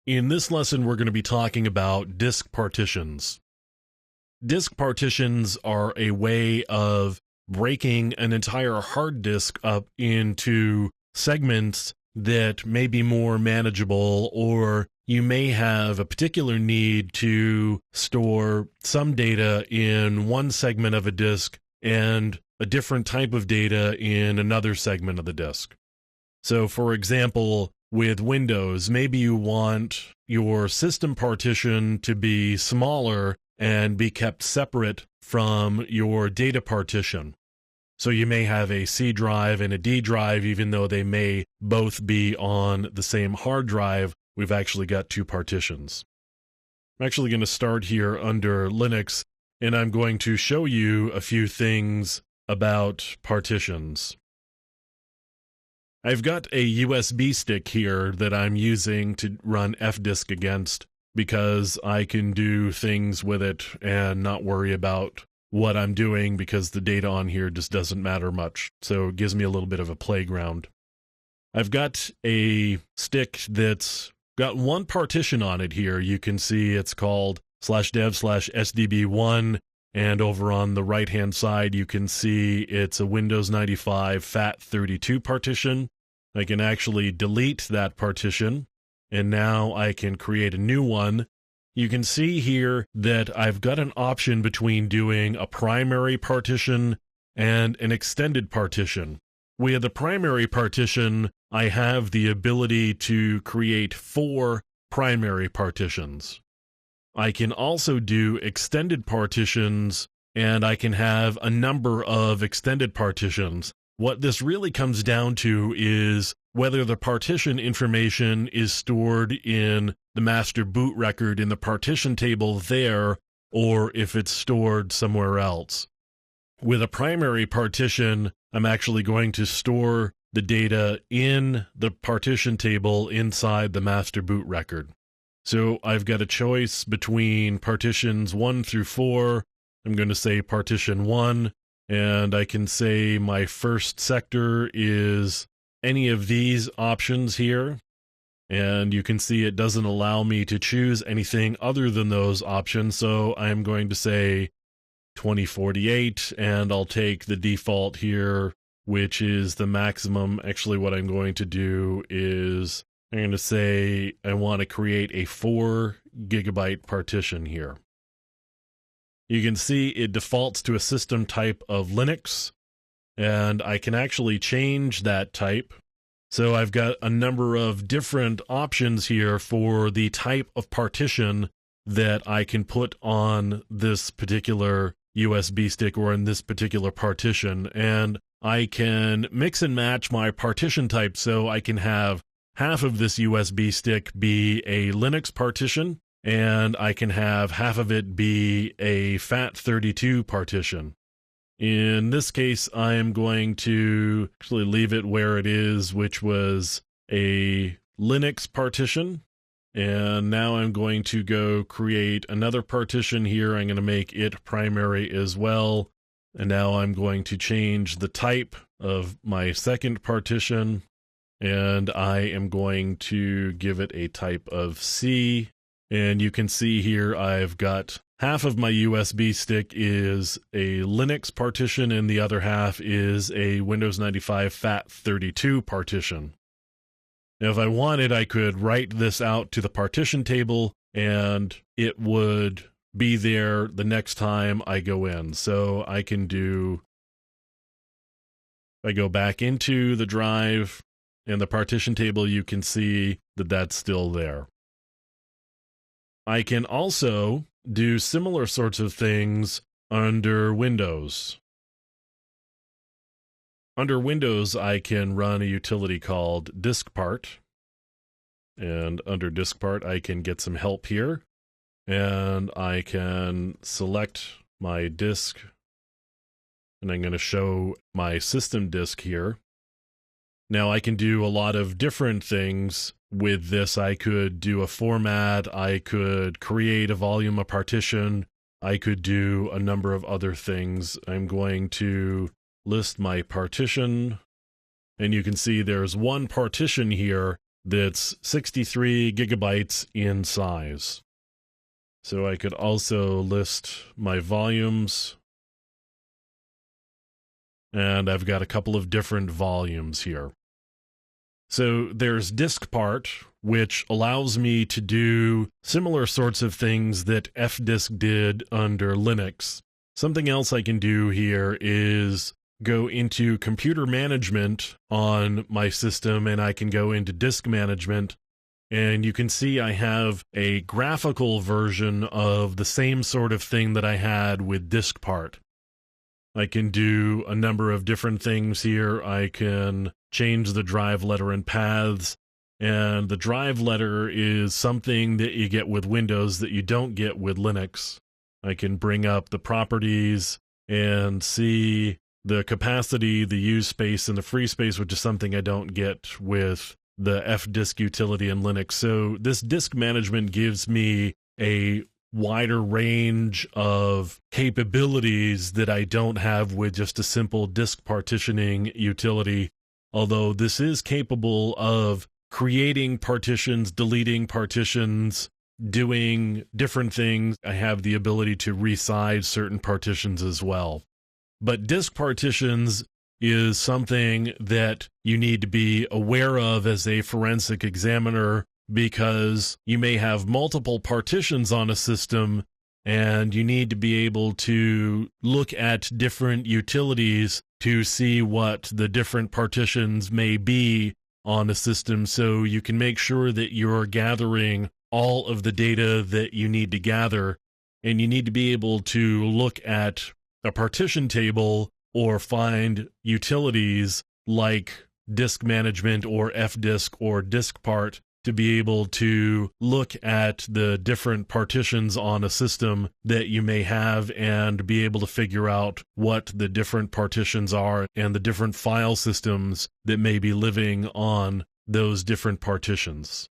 In this lesson, we're going to be talking about disk partitions. Disk partitions are a way of breaking an entire hard disk up into segments that may be more manageable, or you may have a particular need to store some data in one segment of a disk and a different type of data in another segment of the disk. So, for example, with Windows, maybe you want your system partition to be smaller and be kept separate from your data partition. So you may have a C drive and a D drive, even though they may both be on the same hard drive. We've actually got two partitions. I'm actually going to start here under Linux, and I'm going to show you a few things about partitions. I've got a USB stick here that I'm using to run fdisk against because I can do things with it and not worry about what I'm doing because the data on here just doesn't matter much. So it gives me a little bit of a playground. I've got a stick that's got one partition on it here. You can see it's called /dev/sdb1. And over on the right-hand side, you can see it's a Windows 95 FAT32 partition. I can actually delete that partition, and now I can create a new one. You can see here that I've got an option between doing a primary partition and an extended partition. With the primary partition, I have the ability to create 4 primary partitions. I can also do extended partitions, and I can have a number of extended partitions. What this really comes down to is whether the partition information is stored in the master boot record in the partition table there, or if it's stored somewhere else. With a primary partition, I'm actually going to store the data in the partition table inside the master boot record. So I've got a choice between partitions 1 through 4. I'm going to say partition 1, and I can say my first sector is any of these options here. And you can see it doesn't allow me to choose anything other than those options. So I'm going to say 2048, and I'll take the default here, which is the maximum. Actually, what I'm going to do is I'm going to say I want to create a 4 gigabyte partition here. You can see it defaults to a system type of Linux, and I can actually change that type. So I've got a number of different options here for the type of partition that I can put on this particular USB stick or in this particular partition. And I can mix and match my partition type, so I can have half of this USB stick be a Linux partition, and I can have half of it be a FAT32 partition. In this case, I am going to actually leave it where it is, which was a Linux partition. And now I'm going to go create another partition here. I'm going to make it primary as well. And now I'm going to change the type of my second partition, and I am going to give it a type of C. And you can see here I've got half of my USB stick is a Linux partition, and the other half is a Windows 95 FAT32 partition. Now, if I wanted, I could write this out to the partition table, and it would be there the next time I go in. So I can do, if I go back into the drive and the partition table, you can see that that's still there. I can also do similar sorts of things under Windows. Under Windows, I can run a utility called diskpart. And under diskpart, I can get some help here. And I can select my disk. And I'm going to show my system disk here. Now, I can do a lot of different things with this. I could do a format. I could create a volume of partition. I could do a number of other things. I'm going to list my partition, and you can see there's one partition here that's 63 gigabytes in size. So I could also list my volumes, and I've got a couple of different volumes here. So there's disk part, which allows me to do similar sorts of things that fdisk did under Linux. Something else I can do here is go into computer management on my system, and I can go into disk management, and you can see I have a graphical version of the same sort of thing that I had with disk part. I can do a number of different things here. I can change the drive letter and paths, and the drive letter is something that you get with Windows that you don't get with Linux. I can bring up the properties and see the capacity, the use space, and the free space, which is something I don't get with the fdisk utility in Linux. So this disk management gives me a wider range of capabilities that I don't have with just a simple disk partitioning utility, although this is capable of creating partitions, deleting partitions, doing different things. I have the ability to resize certain partitions as well. But disk partitions is something that you need to be aware of as a forensic examiner, because you may have multiple partitions on a system, and you need to be able to look at different utilities to see what the different partitions may be on a system, so you can make sure that you're gathering all of the data that you need to gather. And you need to be able to look at a partition table or find utilities like disk management or fdisk or disk part to be able to look at the different partitions on a system that you may have and be able to figure out what the different partitions are and the different file systems that may be living on those different partitions.